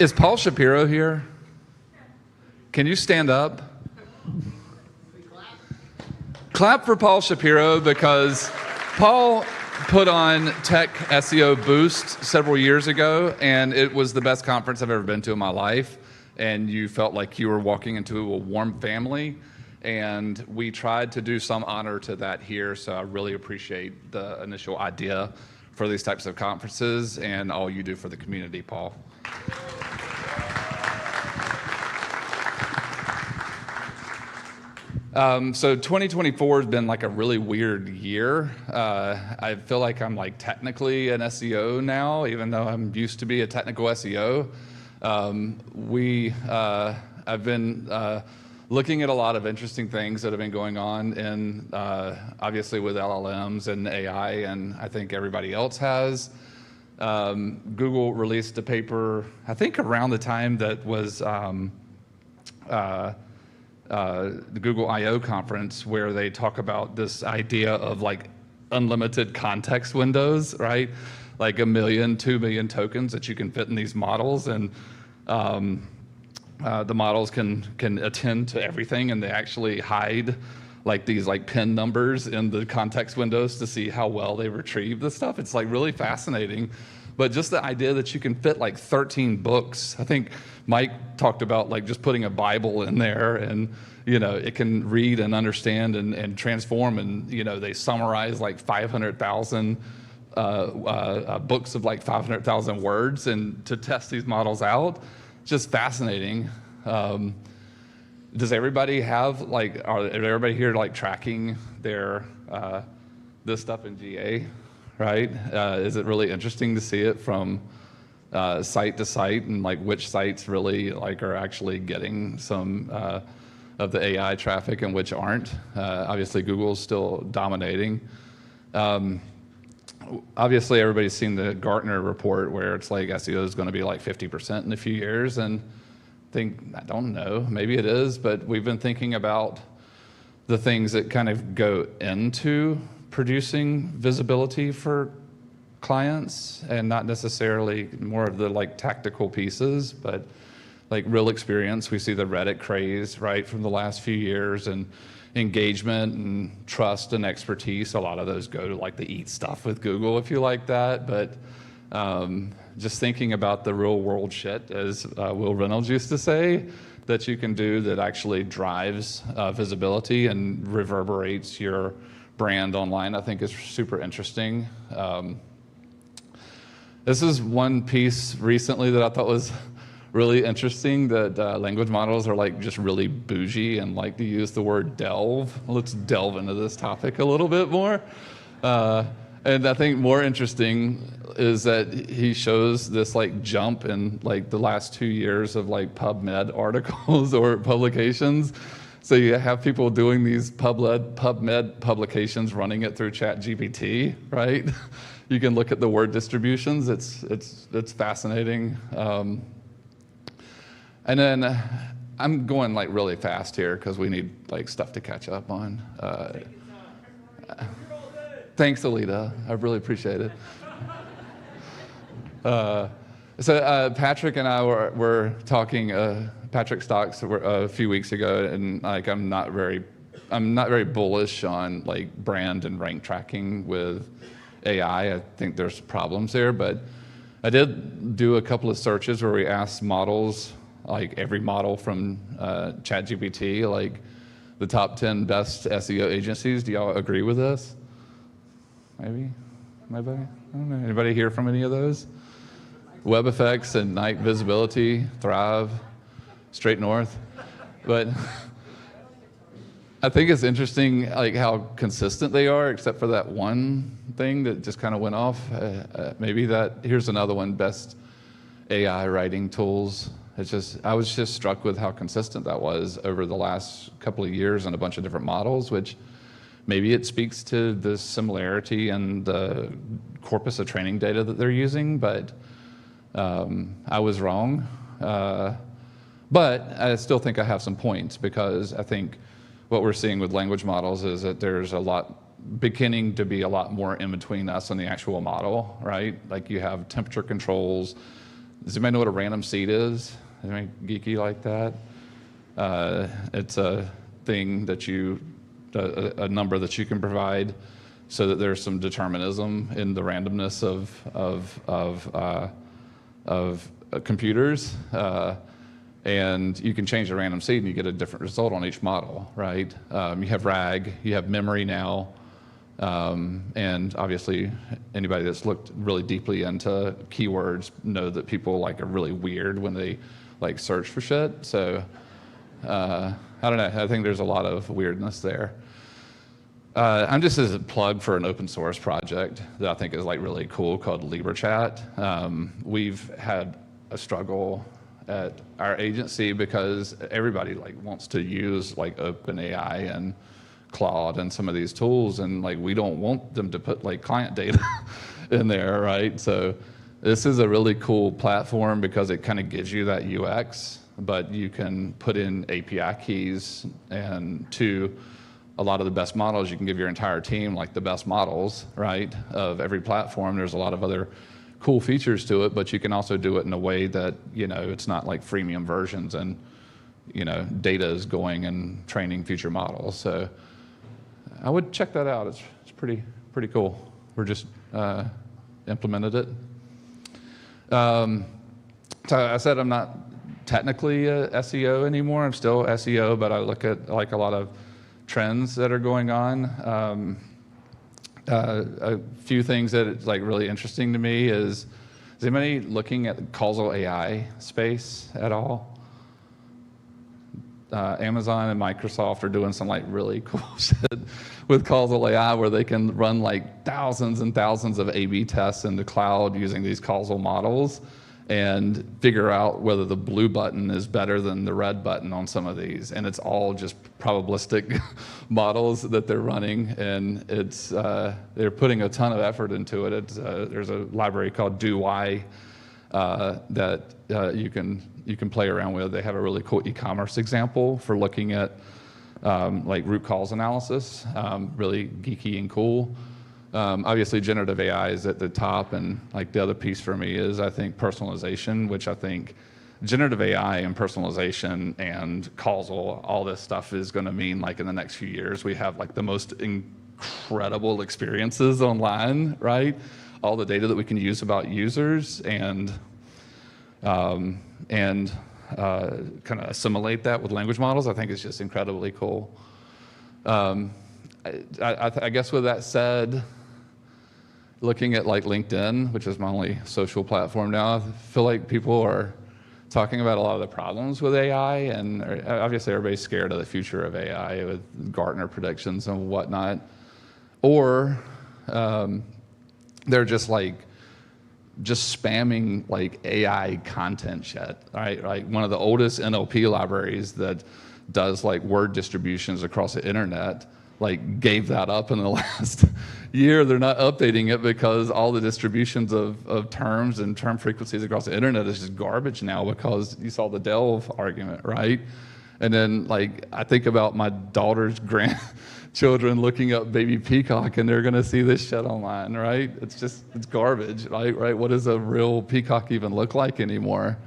Is Paul Shapiro here? Can you stand up? Clap for Paul Shapiro, because Paul put on Tech SEO Boost several years ago, and it was the best conference I've ever been to in my life. And you felt like you were walking into a warm family. And we tried to do some honor to that here, so I really appreciate the initial idea for these types of conferences and all you do for the community, Paul. So 2024 has been like a really weird year. I feel like I'm like technically an SEO now, even though I'm used to be a technical SEO. I've been looking at a lot of interesting things that have been going on in, obviously with LLMs and AI, and I think everybody else has. Google released a paper, I think around the time that was the Google I/O conference, where they talk about this idea of like unlimited context windows, right? Like 1 million, 2 million tokens that you can fit in these models, and the models can attend to everything, and they actually hide like these like pin numbers in the context windows to see how well they retrieve the stuff. It's like really fascinating. But just the idea that you can fit like 13 books. I think Mike talked about like just putting a Bible in there, and you know it can read and understand and transform, and you know they summarize like 500,000 books of like 500,000 words, and to test these models out, just fascinating. Does everybody have like, is everybody here like tracking their this stuff in GA? Right? Is it really interesting to see it from site to site, and like which sites really like are actually getting some of the AI traffic and which aren't? Obviously, Google's still dominating. Obviously, everybody's seen the Gartner report where it's like SEO is going to be like 50% in a few years, and I don't know, maybe it is, but we've been thinking about the things that kind of go into producing visibility for clients, and not necessarily more of the like tactical pieces, but like real experience. We see the Reddit craze, right, from the last few years, and engagement and trust and expertise. A lot of those go to like the eat stuff with Google, if you like that. But just thinking about the real world shit, as Will Reynolds used to say, that you can do that actually drives visibility and reverberates your brand online, I think is super interesting. This is one piece recently that I thought was really interesting, that language models are like just really bougie and like to use the word delve. Let's delve into this topic a little bit more. And I think more interesting is that he shows this like jump in like the last 2 years of like PubMed articles or publications. So you have people doing these PubMed publications, running it through ChatGPT, right? You can look at the word distributions. It's fascinating. And then I'm going like really fast here because we need like stuff to catch up on. Thanks, Alita. I really appreciate it. So Patrick and I were talking. Patrick Stocks a few weeks ago, and like I'm not very bullish on like brand and rank tracking with AI. I think there's problems there, but I did do a couple of searches where we asked models, like every model from ChatGPT, like the top 10 best SEO agencies. Do y'all agree with this? Maybe? Anybody? I don't know. Anybody hear from any of those? WebEffects, Ignite Visibility, Thrive, Straight North. But I think it's interesting like how consistent they are, except for that one thing that just kind of went off. Here's another one, best AI writing tools. I was just struck with how consistent that was over the last couple of years on a bunch of different models, which maybe it speaks to the similarity and the corpus of training data that they're using, but I was wrong. But I still think I have some points, because I think what we're seeing with language models is that there's beginning to be a lot more in between us and the actual model, right? Like you have temperature controls, Does anybody know what a random seed is? Anybody geeky like that? It's a thing that a number that you can provide so that there's some determinism in the randomness of computers. And you can change the random seed and you get a different result on each model, right? You have RAG, you have memory now, and obviously anybody that's looked really deeply into keywords know that people like are really weird when they like search for shit. So I don't know, I think there's a lot of weirdness there. I'm just as a plug for an open source project that I think is like really cool called LibreChat. We've had a struggle at our agency because everybody like wants to use like OpenAI and Claude and some of these tools, and like we don't want them to put like client data in there, right? So this is a really cool platform because it kind of gives you that UX, but you can put in API keys, and to a lot of the best models, you can give your entire team like the best models, right, of every platform. There's a lot of other cool features to it, but you can also do it in a way that, you know, it's not like freemium versions and, you know, data is going and training future models. So I would check that out. It's pretty cool. We're just implemented it. So I said I'm not technically a SEO anymore. I'm still SEO, but I look at like a lot of trends that are going on. A few things that is like really interesting to me is anybody looking at the causal AI space at all? Amazon and Microsoft are doing some like really cool shit with causal AI where they can run like thousands and thousands of A/B tests in the cloud using these causal models and figure out whether the blue button is better than the red button on some of these. And it's all just probabilistic models that they're running, and it's they're putting a ton of effort into it. There's a library called DoY that you can play around with. They have a really cool e-commerce example for looking at like root cause analysis, really geeky and cool. Obviously, generative AI is at the top, and like the other piece for me is I think personalization, which I think generative AI and personalization and causal, all this stuff is going to mean like in the next few years we have like the most incredible experiences online, right? All the data that we can use about users and kind of assimilate that with language models, I think is just incredibly cool. I guess with that said, looking at like LinkedIn, which is my only social platform now, I feel like people are talking about a lot of the problems with AI, and obviously everybody's scared of the future of AI with Gartner predictions and whatnot. Or they're just spamming like AI content shit, right? Like one of the oldest NLP libraries that does like word distributions across the internet like gave that up in the last year. They're not updating it because all the distributions of terms and term frequencies across the internet is just garbage now because you saw the delve argument, right? And then like I think about my daughter's grandchildren looking up baby peacock and they're gonna see this shit online, right? It's garbage, right? What does a real peacock even look like anymore?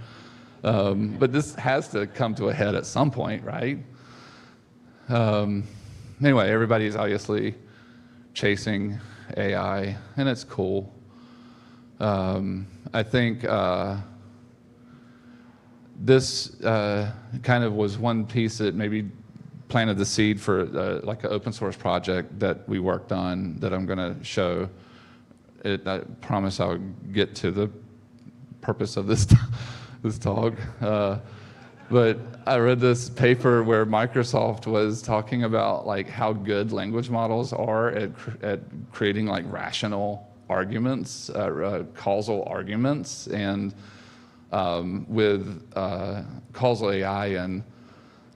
But this has to come to a head at some point, right? Anyway, everybody's obviously chasing AI, and it's cool. I think this kind of was one piece that maybe planted the seed for like an open source project that we worked on that I'm going to show. I promise I'll get to the purpose of this talk. But I read this paper where Microsoft was talking about like how good language models are at creating like rational arguments, causal arguments, and with causal AI and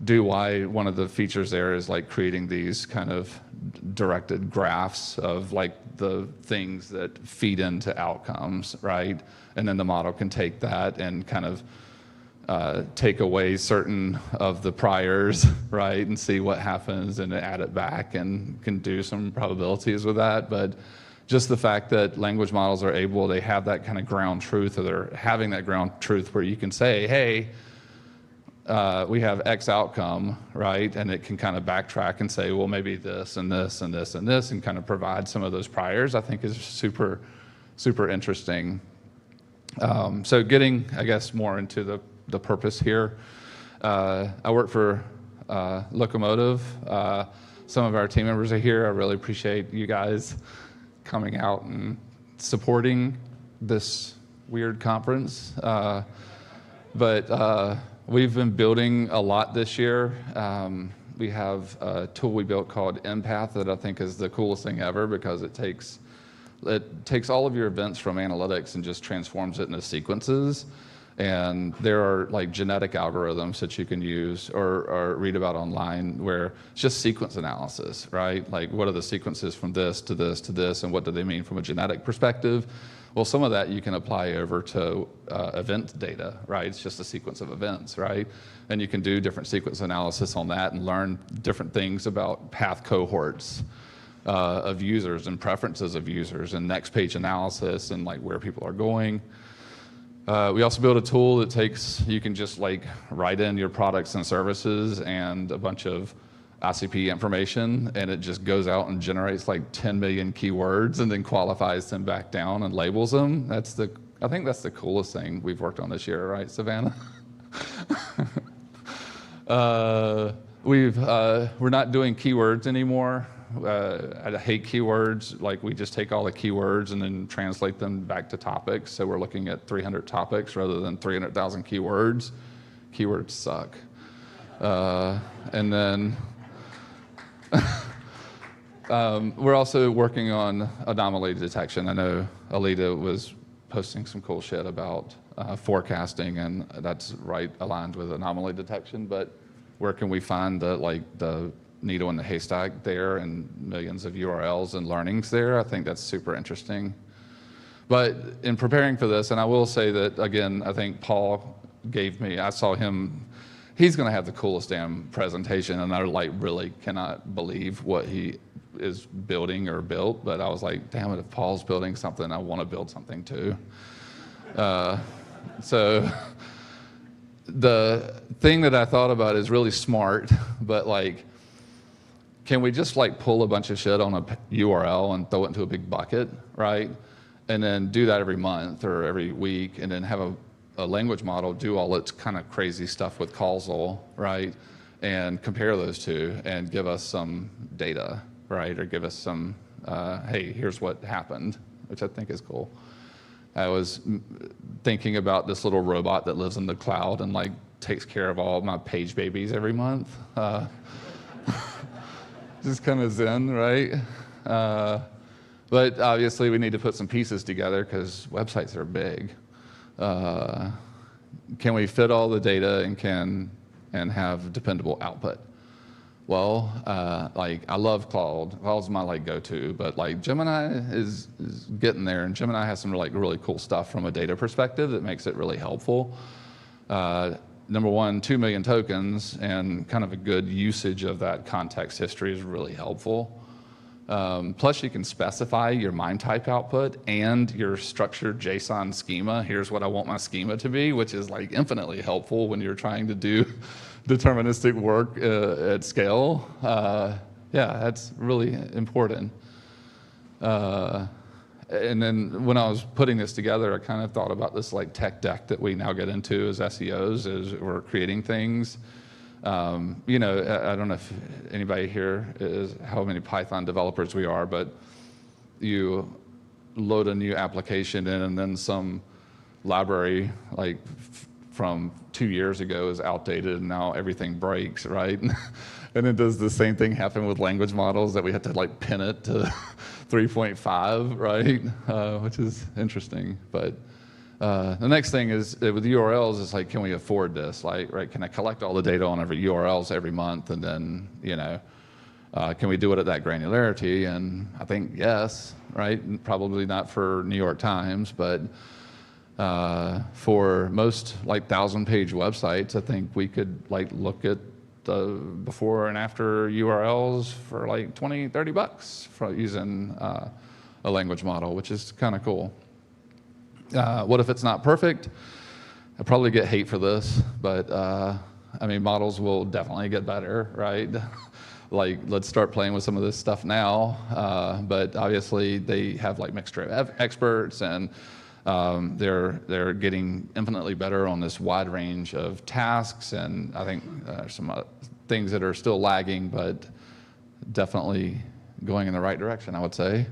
DoY, one of the features there is like creating these kind of directed graphs of like the things that feed into outcomes, right? And then the model can take that and kind of take away certain of the priors, right, and see what happens and add it back and can do some probabilities with that. But just the fact that language models are able, they have that kind of ground truth, or they're having that ground truth where you can say, hey, we have X outcome, right? And it can kind of backtrack and say, well, maybe this and this and this and this, and kind of provide some of those priors, I think is super, super interesting. So getting, I guess, more into the purpose here. I work for Locomotive. Some of our team members are here. I really appreciate you guys coming out and supporting this weird conference. But we've been building a lot this year. We have a tool we built called NPath that I think is the coolest thing ever, because it takes all of your events from analytics and just transforms it into sequences. And there are like genetic algorithms that you can use or read about online where it's just sequence analysis, right? Like, what are the sequences from this to this to this, and what do they mean from a genetic perspective? Well, some of that you can apply over to event data, right? It's just a sequence of events, right? And you can do different sequence analysis on that and learn different things about path cohorts of users and preferences of users, and next page analysis, and like where people are going. We also built a tool that you can just like write in your products and services and a bunch of ICP information, and it just goes out and generates like 10 million keywords and then qualifies them back down and labels them. I think that's the coolest thing we've worked on this year, right, Savannah? We're not doing keywords anymore. I hate keywords. Like, we just take all the keywords and then translate them back to topics. So we're looking at 300 topics rather than 300,000 keywords. Keywords suck. And then we're also working on anomaly detection. I know Alita was posting some cool shit about forecasting, and that's right aligned with anomaly detection. But where can we find the needle in the haystack there, and millions of URLs and learnings there? I think that's super interesting. But in preparing for this, and I will say that again, I think Paul I saw him, he's gonna have the coolest damn presentation, and I really cannot believe what he is building or built. But I was like, damn it, if Paul's building something, I wanna build something too. So the thing that I thought about is really smart, but like, can we just like pull a bunch of shit on a URL and throw it into a big bucket, right? And then do that every month or every week, and then have a language model do all its kind of crazy stuff with Causal, right? And compare those two and give us some data, right? Or give us some, hey, here's what happened, which I think is cool. I was thinking about this little robot that lives in the cloud and like takes care of all my page babies every month. Just kind of zen, right? But obviously we need to put some pieces together because websites are big. Can we fit all the data and have dependable output? Well, like, I love Claude. Claude's my like go-to, but like Gemini is getting there, and Gemini has some like really cool stuff from a data perspective that makes it really helpful. Number one, 2 million tokens and kind of a good usage of that context history is really helpful. Plus, you can specify your MIME type output and your structured JSON schema. Here's what I want my schema to be, which is like infinitely helpful when you're trying to do deterministic work at scale. Yeah, that's really important. And then when I was putting this together, I kind of thought about this like tech deck that we now get into as SEOs as we're creating things. You know, I don't know if anybody here is how many Python developers we are, but you load a new application in, and then some library like from 2 years ago is outdated, and now everything breaks, right? And it does the same thing happen with language models, that we have to like pin it to 3.5, right? Which is interesting. But the next thing is with URLs, it's like, can we afford this? Like, right? Can I collect all the data on every URLs every month, and then, you know, can we do it at that granularity? And I think yes, right? Probably not for New York Times, but for most like 1,000-page websites, I think we could like look at the before and after URLs for like $20, $30 for using a language model, which is kind of cool. What if it's not perfect? I probably get hate for this, but I mean, models will definitely get better, right? Like, let's start playing with some of this stuff now. But obviously, they have like mixture of experts, and they're getting infinitely better on this wide range of tasks. And I think some things that are still lagging, but definitely going in the right direction, I would say.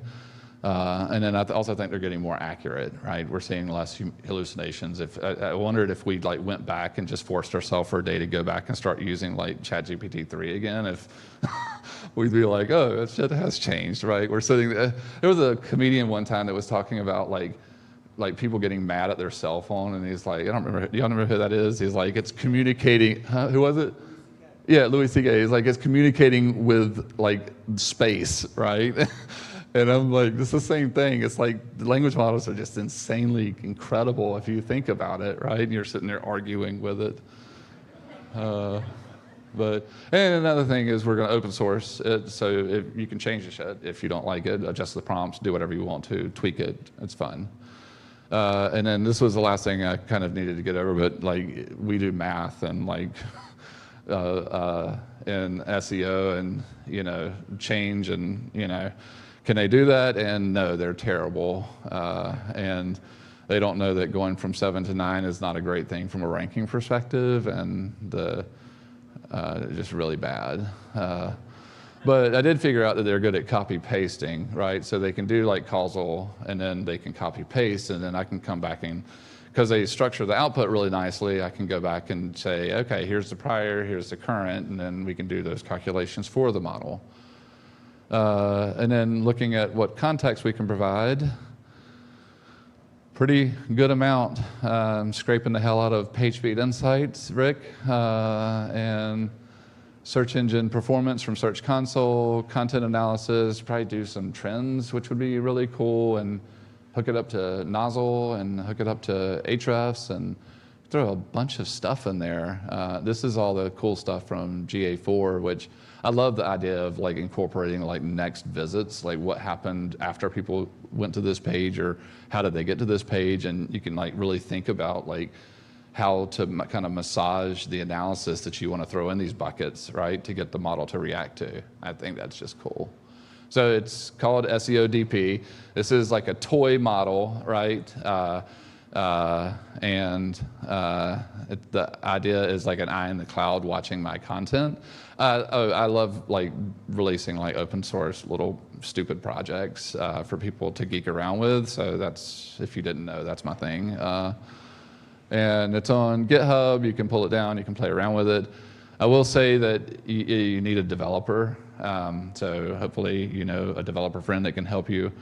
And then I also think they're getting more accurate, right? We're seeing less hallucinations. I wondered if we like went back and just forced ourselves for a day to go back and start using like ChatGPT-3 again, if we'd be like, oh, that shit has changed, right? We're sitting there. There was a comedian one time that was talking about like people getting mad at their cell phone, and he's like, I don't remember. Do y'all remember who that is? He's like, it's communicating. Huh? Who was it? Yeah, Louis C.K. He's like, it's communicating with like space, right? And I'm like, it's the same thing. It's like the language models are just insanely incredible if you think about it, right? And you're sitting there arguing with it. And another thing is we're going to open source it, so if you can change the shit if you don't like it, adjust the prompts, do whatever you want to, tweak it. It's fun. And then this was the last thing I kind of needed to get over, but like we do math and like in SEO and change and can they do that? And no, they're terrible. And they don't know that going from 7 to 9 is not a great thing from a ranking perspective, and just really bad. But I did figure out that they're good at copy pasting, right? So they can do like Causal, and then they can copy paste, and then I can come back and, because they structure the output really nicely, I can go back and say, okay, here's the prior, here's the current, and then we can do those calculations for the model. And then looking at what context we can provide, pretty good amount. Scraping the hell out of PageSpeed Insights, Rick, and search engine performance from Search Console, content analysis, probably do some trends, which would be really cool, and hook it up to Nozzle and hook it up to Ahrefs and throw a bunch of stuff in there. This is all the cool stuff from GA4, which I love the idea of like incorporating like next visits, like what happened after people went to this page, or how did they get to this page, and you can like really think about like how to kind of massage the analysis that you want to throw in these buckets, right, to get the model to react to. I think that's just cool. So it's called SEO-DP. This is like a toy model, right? The idea is like an eye in the cloud watching my content. I love like releasing like open source little stupid projects for people to geek around with. So that's, if you didn't know, that's my thing. And it's on GitHub. You can pull it down. You can play around with it. I will say that you need a developer. So hopefully a developer friend that can help you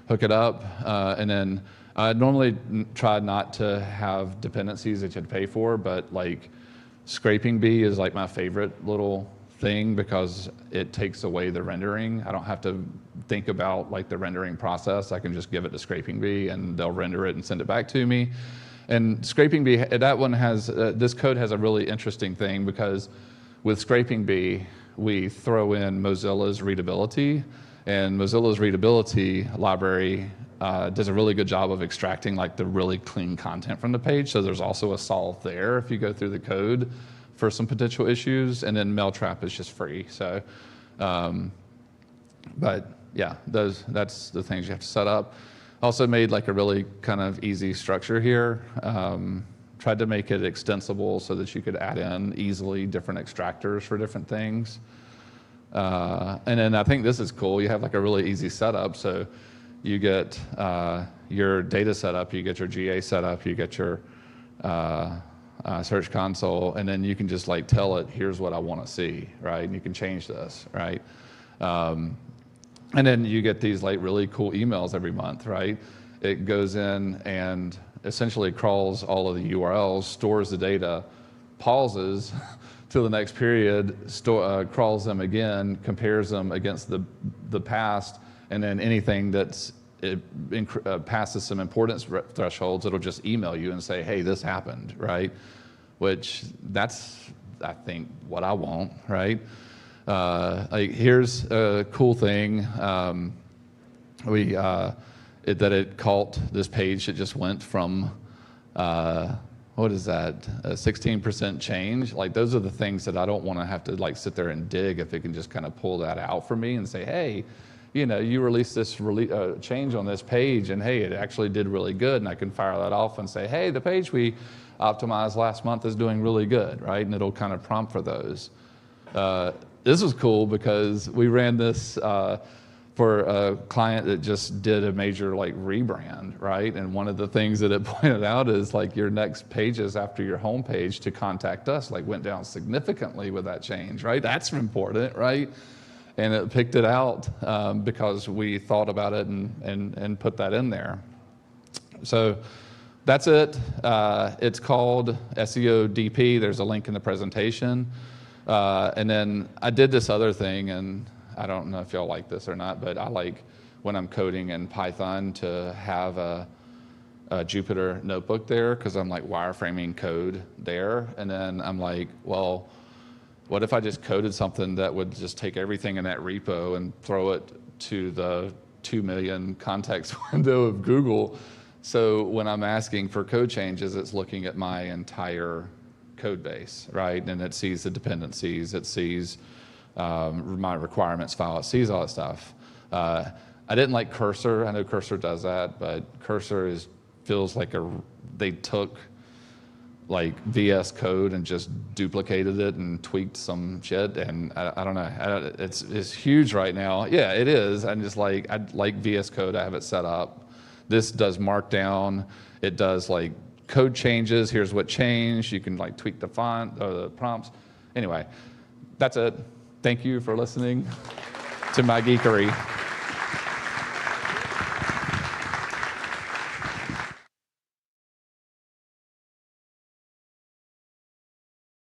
hook it up. And then I normally try not to have dependencies that you'd pay for, but like Scraping Bee is like my favorite little thing because it takes away the rendering. I don't have to think about like the rendering process. I can just give it to Scraping Bee and they'll render it and send it back to me. And Scraping Bee, that one has, this code has a really interesting thing because with Scraping Bee, we throw in Mozilla's readability, and Mozilla's readability library does a really good job of extracting like the really clean content from the page. So there's also a solve there if you go through the code for some potential issues. And then Mailtrap is just free. So, but yeah, that's the things you have to set up. Also made like a really kind of easy structure here. Tried to make it extensible so that you could add in easily different extractors for different things. And then I think this is cool. You have like a really easy setup. So you get your data setup, you get your GA setup, you get your Search Console, and then you can just like tell it, here's what I want to see, right? And you can change this, right? And then you get these like really cool emails every month, right? It goes in and essentially crawls all of the URLs, stores the data, pauses till the next period, crawls them again, compares them against the past, and then anything that's passes some importance thresholds, it'll just email you and say, hey, this happened, right? Which that's, I think, what I want, right? Like here's a cool thing. it caught this page that just went from, what is that, a 16% change. Like, those are the things that I don't want to have to like sit there and dig. If it can just kind of pull that out for me and say, hey, you know, you released this change on this page, and hey, it actually did really good, and I can fire that off and say, hey, the page we optimized last month is doing really good, right? And it'll kind of prompt for those. This was cool because we ran this for a client that just did a major like rebrand, right? And one of the things that it pointed out is like your next pages after your home page to contact us like went down significantly with that change, right? That's important, right? And it picked it out because we thought about it and put that in there. So that's it. It's called SEO-DP. There's a link in the presentation. And then I did this other thing, and I don't know if y'all like this or not, but I like when I'm coding in Python to have a Jupyter notebook there, because I'm like wireframing code there. And then I'm like, well, what if I just coded something that would just take everything in that repo and throw it to the 2 million context window of Google? So when I'm asking for code changes, it's looking at my entire code base, right? And it sees the dependencies, it sees my requirements file, it sees all that stuff. I didn't like Cursor. I know Cursor does that, but Cursor feels like they took like VS Code and just duplicated it and tweaked some shit, and I don't know. It's huge right now. Yeah, it is. I'm just like, I like VS Code. I have it set up. This does Markdown. It does like code changes. Here's what changed. You can like tweak the font or the prompts. Anyway, that's it. Thank you for listening to my geekery.